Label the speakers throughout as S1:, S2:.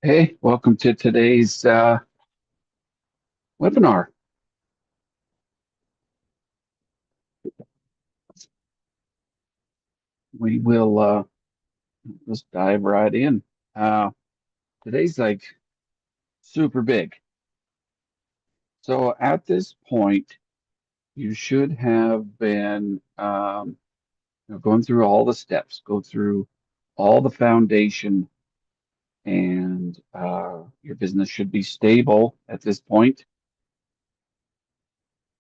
S1: Hey, welcome to today's webinar. We will just dive right in. Uh, Today's like super big. So at this point, you should have been going through all the steps, go through all the foundation, and your business should be stable at this point.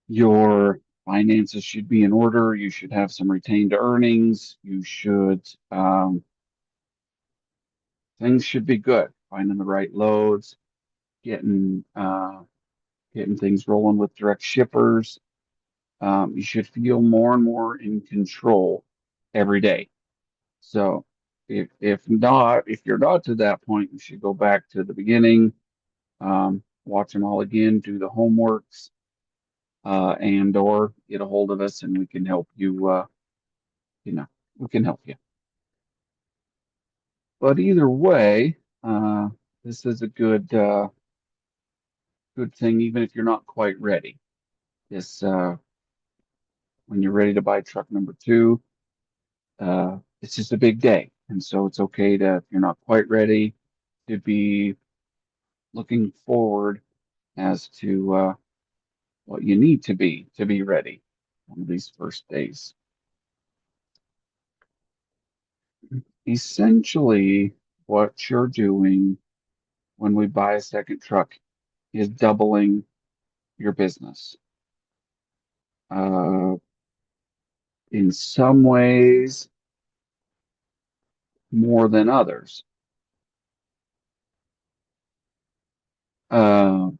S1: Your finances should be in order. You should have some retained earnings. You should things should be good. Finding the right loads, getting getting things rolling with direct shippers. You should feel more and more in control every day. So if you're not to that point, you should go back to the beginning, watch them all again, do the homeworks, and or get a hold of us and we can help you. You know, we can help you. But either way, this is a good thing, even if you're not quite ready. This when you're ready to buy truck number two, it's just a big day. And so it's okay to, if you're not quite ready, to be looking forward as to what you need to be ready on these first days. Essentially, what you're doing when we buy a second truck is doubling your business. Uh, in some ways, more than others. Uh,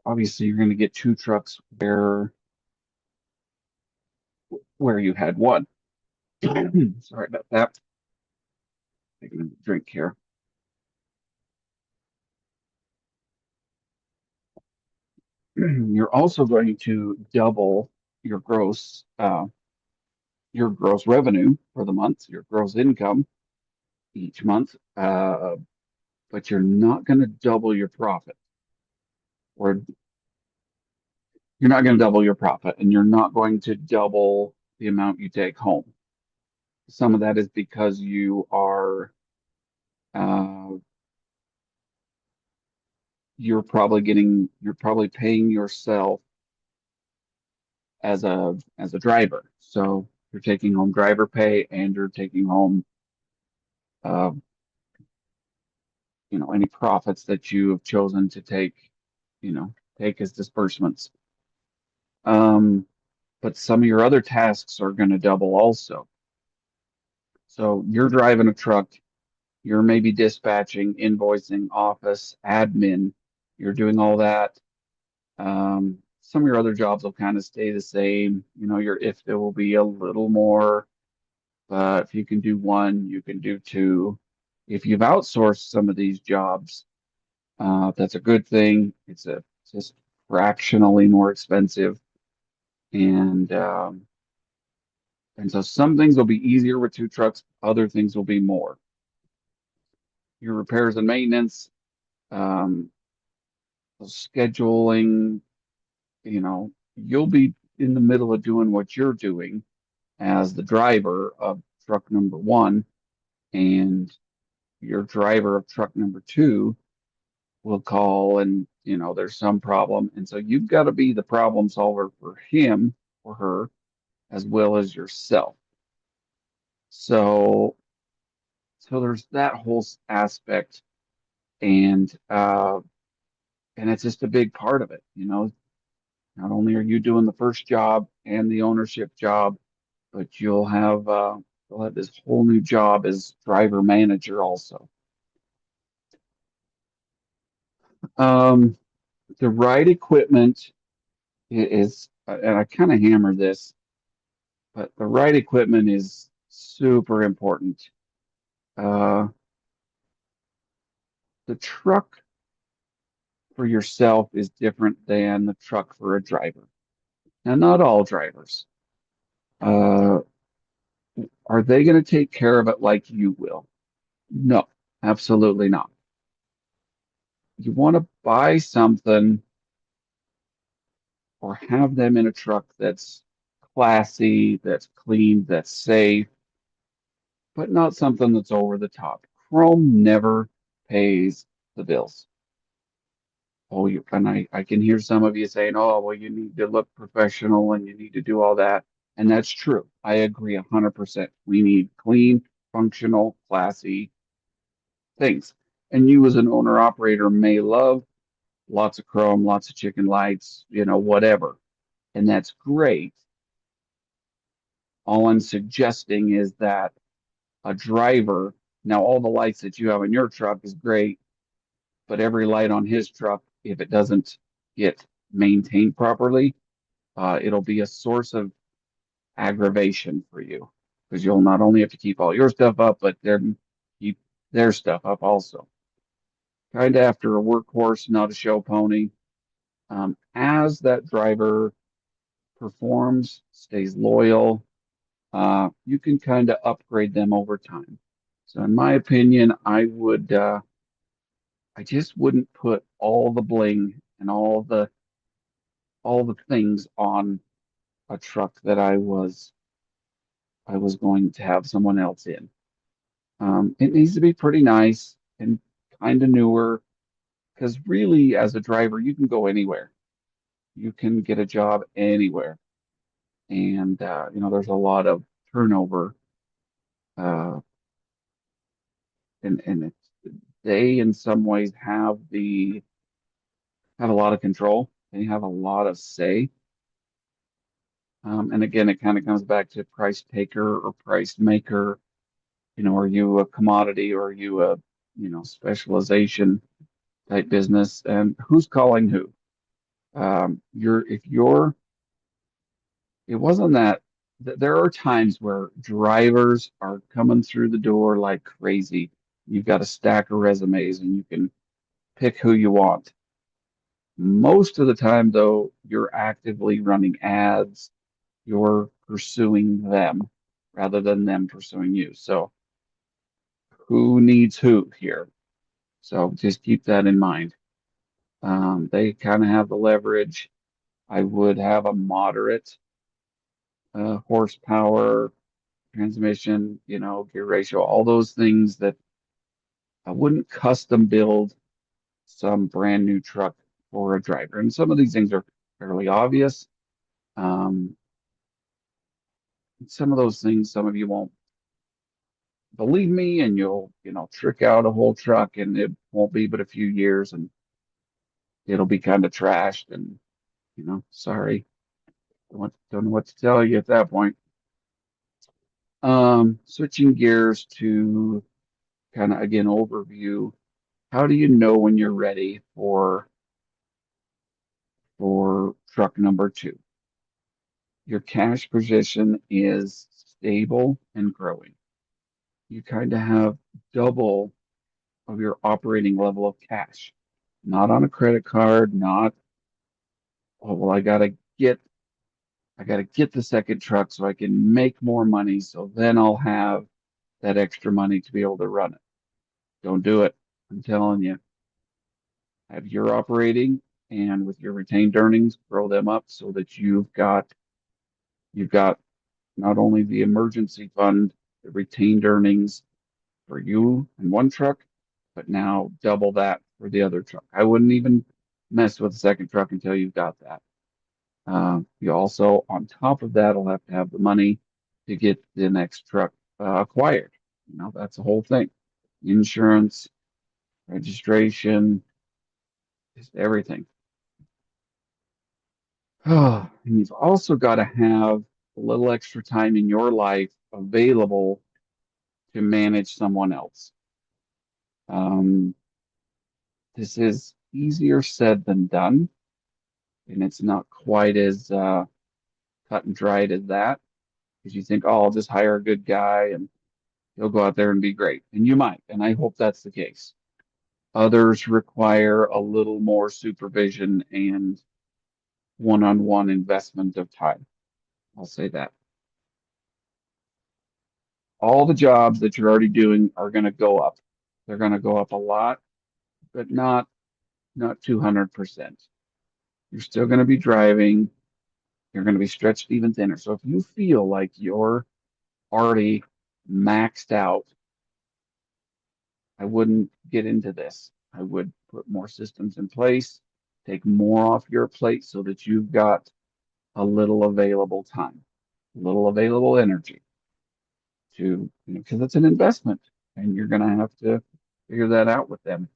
S1: Obviously, you're going to get two trucks where you had one. Sorry about that. Taking a drink here. You're also going to double your your gross revenue for the month, your gross income each month, but you're not going to double your profit, or you're not going to double your profit, and you're not going to double the amount you take home. Some of that is because uh, you're probably paying yourself as a driver. So you're taking home driver pay and you're taking home uh, any profits that you have chosen to take, take as disbursements. Um, but some of your other tasks are going to double also. So you're driving a truck, you're maybe dispatching, invoicing, office, admin, you're doing all that. Some of your other jobs will kind of stay the same. Your if there will be a little more. But if you can do one, you can do two. If you've outsourced some of these jobs, that's a good thing. It's just fractionally more expensive, and and so some things will be easier with two trucks. Other things will be more. Your repairs and maintenance, um, scheduling. You'll be in the middle of doing what you're doing as the driver of truck number one, and your driver of truck number two will call and there's some problem, and so you've got to be the problem solver for him or her as well as yourself. So so there's that whole aspect, and and it's just a big part of it. Not only are you doing the first job and the ownership job, but you'll have this whole new job as driver manager also. um the right equipment is, and I kind of hammer this, but the right equipment is super important. Uh, the truck for yourself is different than the truck for a driver. Now, not all drivers. Uh, Are they going to take care of it like you will? No, absolutely not. You want to buy something or have them in a truck that's classy, that's clean, that's safe, but not something that's over the top. Chrome never pays the bills. Oh, and I can hear some of you saying, oh, well, you need to look professional and you need to do all that. And that's true. I agree 100%. We need clean, functional, classy things. And you as an owner operator may love lots of chrome, lots of chicken lights, whatever. And that's great. All I'm suggesting is that a driver, now all the lights that you have in your truck is great, but every light on his truck, if it doesn't get maintained properly, it'll be a source of aggravation for you because you'll not only have to keep all your stuff up, but keep their stuff up also. Kind of after a workhorse, not a show pony. As that driver performs, stays loyal, you can kind of upgrade them over time. So in my opinion, I just wouldn't put all the bling and all the things on a truck that I was going to have someone else in. It needs to be pretty nice and kind of newer because really, as a driver, you can go anywhere. You can get a job anywhere, and there's a lot of turnover, uh, and they in some ways have a lot of control. They have a lot of say. And again, it kind of comes back to price taker or price maker. Are you a commodity or are you a, specialization type business? And who's calling who? If you're, it wasn't that, there are times where drivers are coming through the door like crazy. You've got a stack of resumes and you can pick who you want. Most of the time, though, you're actively running ads, you're pursuing them rather than them pursuing you. So who needs who here? So just keep that in mind. They kind of have the leverage. I would have a moderate horsepower, transmission, gear ratio, all those things that I wouldn't custom build some brand new truck for a driver. And some of these things are fairly obvious. Um, some of those things, some of you won't believe me, and you'll, trick out a whole truck, and it won't be but a few years, and it'll be kind of trashed. And sorry, don't know what to tell you at that point. Switching gears to kind of again overview. How do you know when you're ready for truck number two? Your cash position is stable and growing. You kind of have double of your operating level of cash, not on a credit card, not, oh, well, I gotta get the second truck so I can make more money. So then I'll have that extra money to be able to run it. Don't do it. I'm telling you, have your operating and with your retained earnings, grow them up so that you've got not only the emergency fund, the retained earnings for you and one truck, but now double that for the other truck. I wouldn't even mess with the second truck until you've got that. You also, on top of that, will have to have the money to get the next truck acquired. That's the whole thing. Insurance, registration, just everything. And you've also got to have a little extra time in your life available to manage someone else. Um, this is easier said than done, and it's not quite as cut and dried as that because you think, oh, I'll just hire a good guy and he'll go out there and be great. And you might, and I hope that's the case. Others require a little more supervision and one-on-one investment of time. I'll say that. all the jobs that you're already doing are going to go up. They're going to go up a lot, but not 200%. You're still going to be driving. You're going to be stretched even thinner. So if you feel like you're already maxed out, I wouldn't get into this. I would put more systems in place, take more off your plate so that you've got a little available time, a little available energy to, because it's an investment and you're going to have to figure that out with them.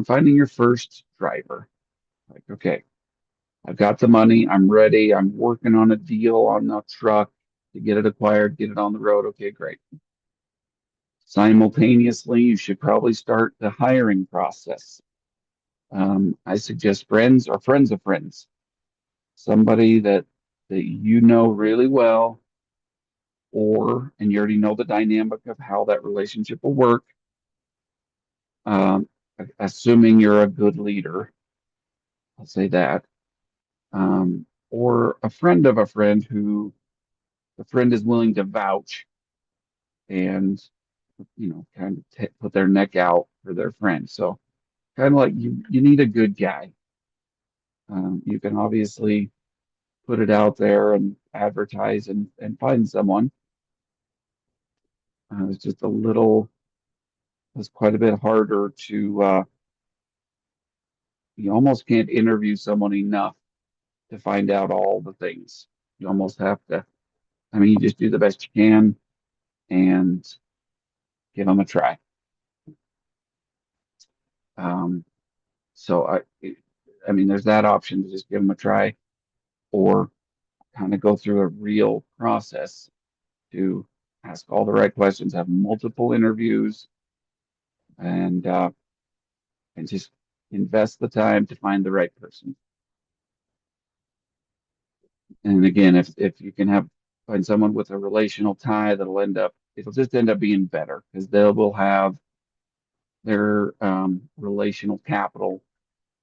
S1: Finding your first driver. Like, okay, I've got the money. I'm ready. I'm working on a deal on a truck to get it acquired, get it on the road. Okay, great. Simultaneously, you should probably start the hiring process. I suggest friends or friends of friends, somebody that you know really well, and you already know the dynamic of how that relationship will work. Um, Assuming you're a good leader, I'll say that. Or a friend of a friend who the friend is willing to vouch and kind of put their neck out for their friend. So kind of like you need a good guy. You can obviously put it out there and advertise and find someone. It's just it's quite a bit harder to, you almost can't interview someone enough to find out all the things. You almost have to, I mean, you just do the best you can and give them a try. Um, so I mean, there's that option to just give them a try or kind of go through a real process to ask all the right questions, have multiple interviews, and uh, and just invest the time to find the right person. And again, if you can find someone with a relational tie, it'll just end up being better because they will have their relational capital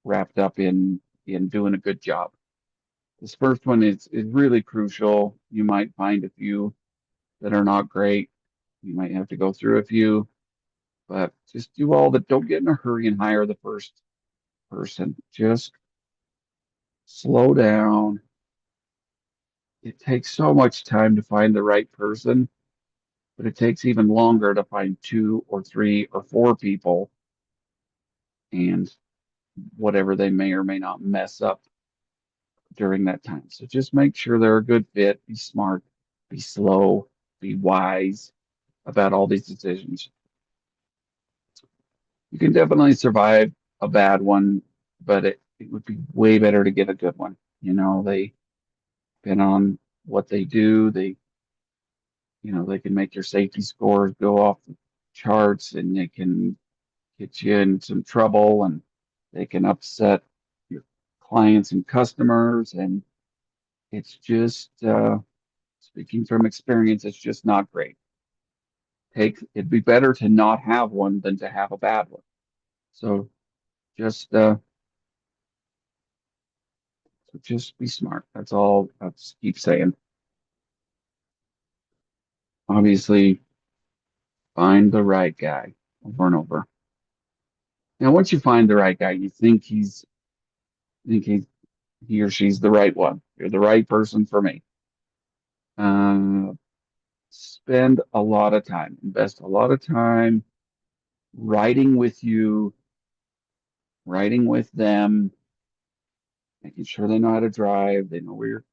S1: wrapped up in doing a good job. This first one is really crucial. You might find a few that are not great. You might have to go through a few, but just do all that. Don't get in a hurry and hire the first person. Just slow down. It takes so much time to find the right person, but it takes even longer to find two or three or four people and whatever they may or may not mess up during that time. So just make sure they're a good fit, be smart, be slow, be wise about all these decisions. You can definitely survive a bad one, but it would be way better to get a good one. They been on what they do. They can make your safety scores go off the charts and they can get you in some trouble and they can upset your clients and customers. And it's just, speaking from experience, it's just not great. It'd be better to not have one than to have a bad one. So just, uh, just be smart. That's all I just keep saying. Obviously, find the right guy over and over. Now, once you find the right guy, think he or she's the right one. You're the right person for me. Uh, Spend a lot of time, invest a lot of time writing with you, writing with them, making sure they know how to drive, they know where your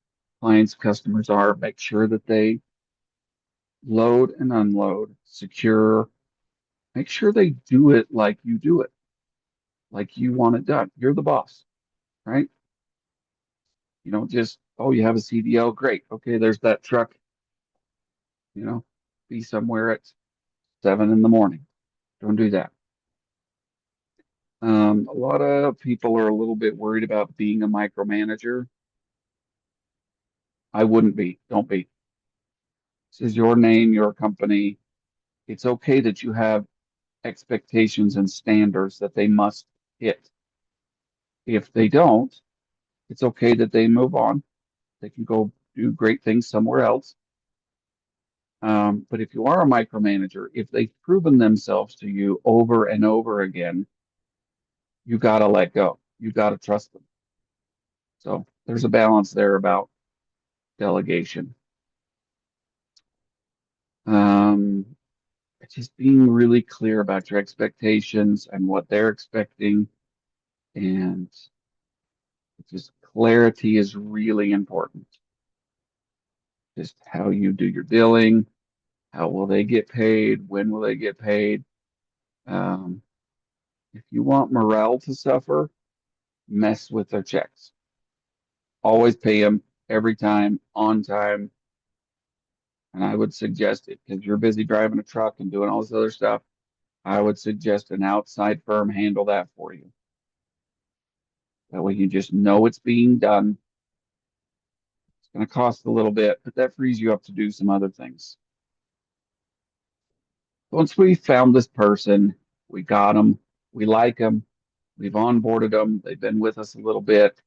S1: clients, customers are, make sure that they load and unload, secure, make sure they do it like you do it, like you want it done. You're the boss, right? You don't just, oh, you have a CDL, great. Okay, there's that truck, you know, be somewhere at 7 in the morning. Don't do that. A lot of people are a little bit worried about being a micromanager. I wouldn't be. Don't be. This is your name, your company. It's okay that you have expectations and standards that they must hit. If they don't, it's okay that they move on. They can go do great things somewhere else. But if you are a micromanager, if they've proven themselves to you over and over again, you got to let go. You got to trust them. So there's a balance there about delegation. Um, just being really clear about your expectations and what they're expecting, and just clarity is really important. Just how you do your billing, how will they get paid, when will they get paid. Um, if you want morale to suffer, mess with their checks. Always pay them every time, on time. And I would suggest it because you're busy driving a truck and doing all this other stuff. I would suggest an outside firm handle that for you. That way you just know it's being done. It's going to cost a little bit, but that frees you up to do some other things. Once we found this person, we got them, we like them, we've onboarded them, they've been with us a little bit.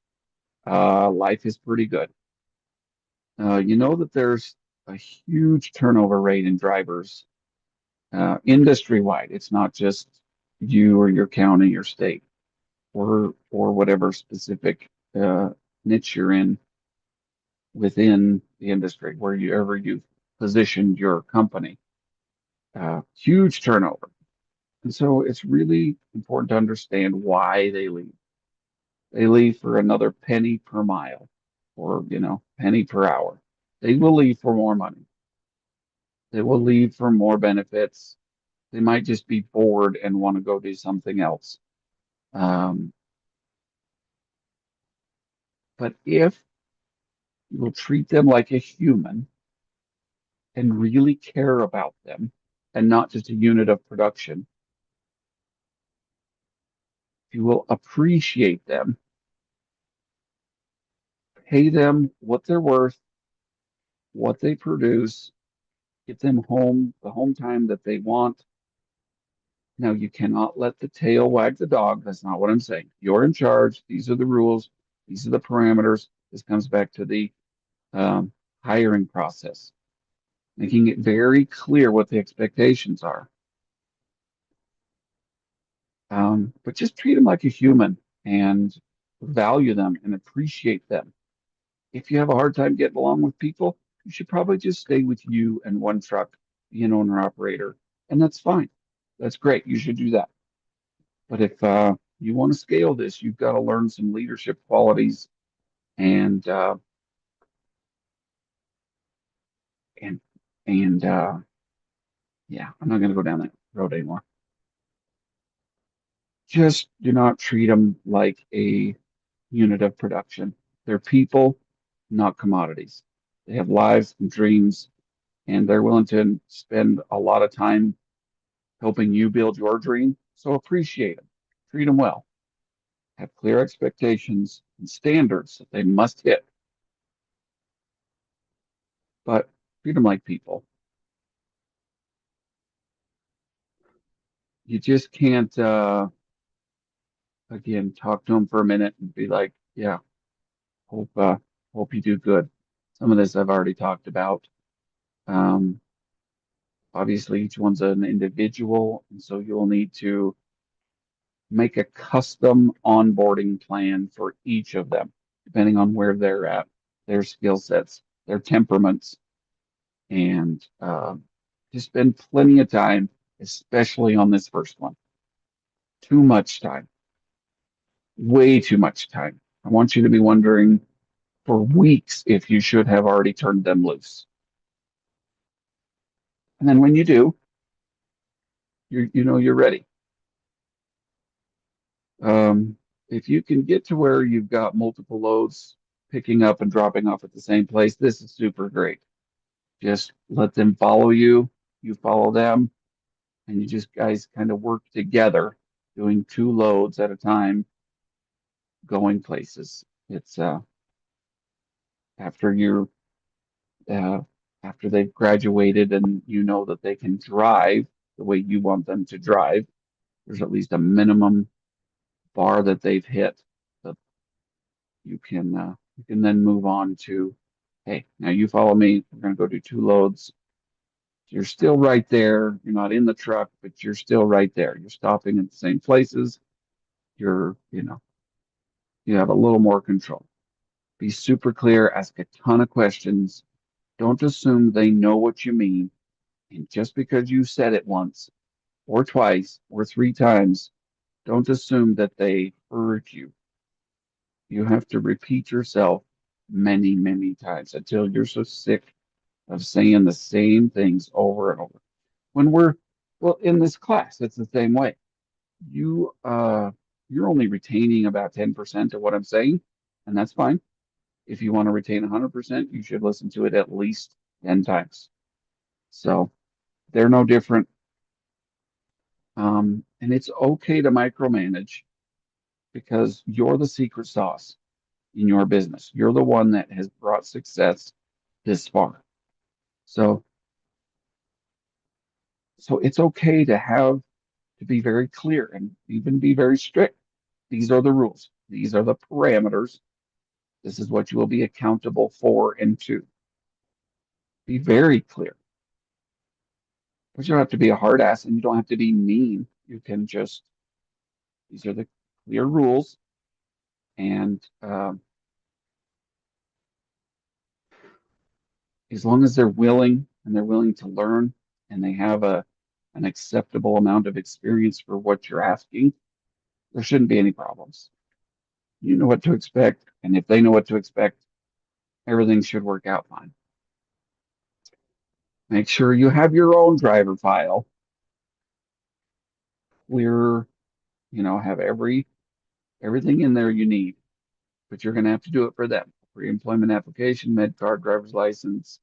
S1: Life is pretty good. You know that there's a huge turnover rate in drivers, industry wide. It's not just you or your county or state or whatever specific niche you're in within the industry, wherever you've positioned your company. Huge turnover. And so it's really important to understand why they leave. They leave for another penny per mile or, penny per hour. They will leave for more money. They will leave for more benefits. They might just be bored and want to go do something else. Um, but if you will treat them like a human and really care about them and not just a unit of production, if you will appreciate them, pay them what they're worth, what they produce, get them home the home time that they want. Now, you cannot let the tail wag the dog. That's not what I'm saying. You're in charge. These are the rules. These are the parameters. This comes back to the um, hiring process, making it very clear what the expectations are. But just treat them like a human and value them and appreciate them. If you have a hard time getting along with people, you should probably just stay with you and one truck, be an owner operator, and that's fine. That's great. You should do that. But if you want to scale this, you've got to learn some leadership qualities and uh, and and yeah, I'm not going to go down that road anymore. Just do not treat them like a unit of production. They're people, not commodities. They have lives and dreams, and they're willing to spend a lot of time helping you build your dream. So appreciate them, treat them well, have clear expectations and standards that they must hit, but treat them like people. You just can't, again, talk to them for a minute and be like, yeah, hope, uh, hope you do good. Some of this I've already talked about. Um, Obviously, each one's an individual, and so you'll need to make a custom onboarding plan for each of them, depending on where they're at, their skill sets, their temperaments, and just spend plenty of time, especially on this first one. Too much time, way too much time. I want you to be wondering for weeks if you should have already turned them loose. And then when you do, you're ready. If you can get to where you've got multiple loads picking up and dropping off at the same place, this is super great. Just let them follow you, you follow them, and you just guys kind of work together doing two loads at a time, going places. It's after you're uh, after they've graduated and you know that they can drive the way you want them to drive. There's at least a minimum bar that they've hit that you can then move on to, hey, now you follow me. We're going to go do two loads. You're still right there. You're not in the truck, but you're still right there. You're stopping at the same places. You have a little more control. Be super clear, ask a ton of questions. Don't assume they know what you mean. And just because you said it once or twice or three times, don't assume that they heard you. You have to repeat yourself many, many times until you're so sick of saying the same things over and over. When we're, well, in this class, it's the same way. You, you're only retaining about 10% of what I'm saying, and that's fine. If you want to retain 100%, you should listen to it at least 10 times. So they're no different. And it's okay to micromanage because you're the secret sauce in your business. You're the one that has brought success this far. So, so it's okay to be very clear and even be very strict. These are the rules. These are the parameters. This is what you will be accountable for and to. Be very clear. But you don't have to be a hard ass and you don't have to be mean. You can just, these are the clear rules. And as long as they're willing and they're willing to learn and they have an acceptable amount of experience for what you're asking, there shouldn't be any problems. You know what to expect. And if they know what to expect, everything should work out fine. Make sure you have your own driver file. Clear, have everything in there you need, but you're going to have to do it for them. Pre-employment application, med card, driver's license,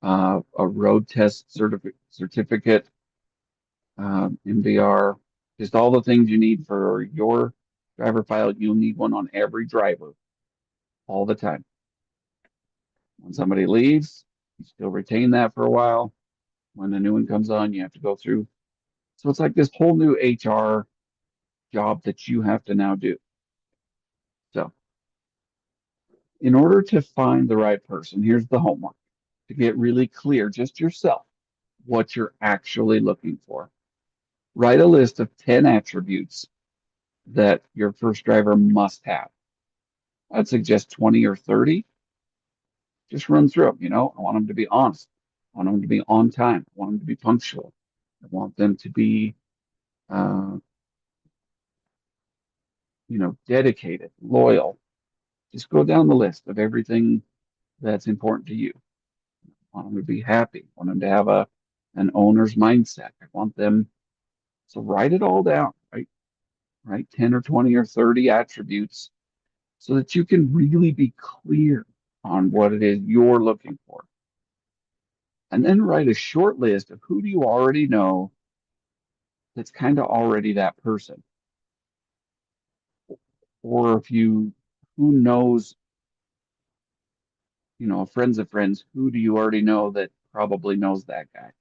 S1: a road test certificate, MVR, just all the things you need for your driver file. You'll need one on every driver all the time. When somebody leaves, you still retain that for a while. When the new one comes on, you have to go through. So it's like this whole new HR job that you have to now do. So in order to find the right person, here's the homework to get really clear, just yourself, what you're actually looking for. Write a list of 10 attributes that your first driver must have. I'd suggest 20 or 30. Just run through them. I want them to be honest. I want them to be on time. I want them to be punctual. I want them to be, uh, dedicated, loyal. Just go down the list of everything that's important to you. I want them to be happy. I want them to have an owner's mindset. I want them. So write it all down, right? Right, 10 or 20 or 30 attributes so that you can really be clear on what it is you're looking for. And then write a short list of who do you already know that's kind of already that person. Or who knows, friends of friends, who do you already know that probably knows that guy?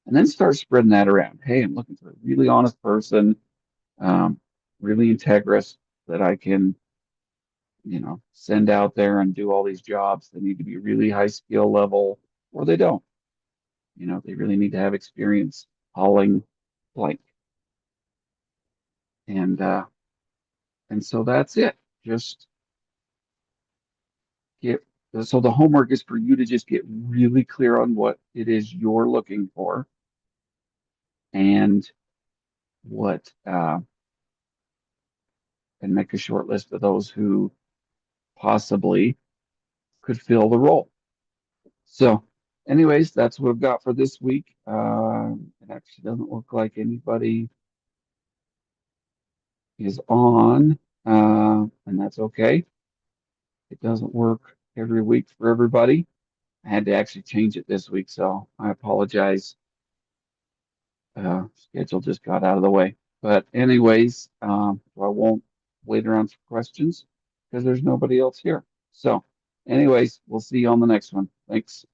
S1: And then start spreading that around. Hey, I'm looking for a really honest person, um, really integrous that I can, send out there and do all these jobs. They need to be really high skill level, or they don't. They really need to have experience hauling blank. And so that's it. Just get so the homework is for you to just get really clear on what it is you're looking for and what and make a short list of those who possibly could fill the role. So anyways, that's what I've got for this week. It actually doesn't look like anybody is on, and that's okay. It doesn't work every week for everybody. I had to actually change it this week, so I apologize. Schedule just got out of the way. But anyways, I won't wait around for questions because there's nobody else here. So anyways, we'll see you on the next one. Thanks.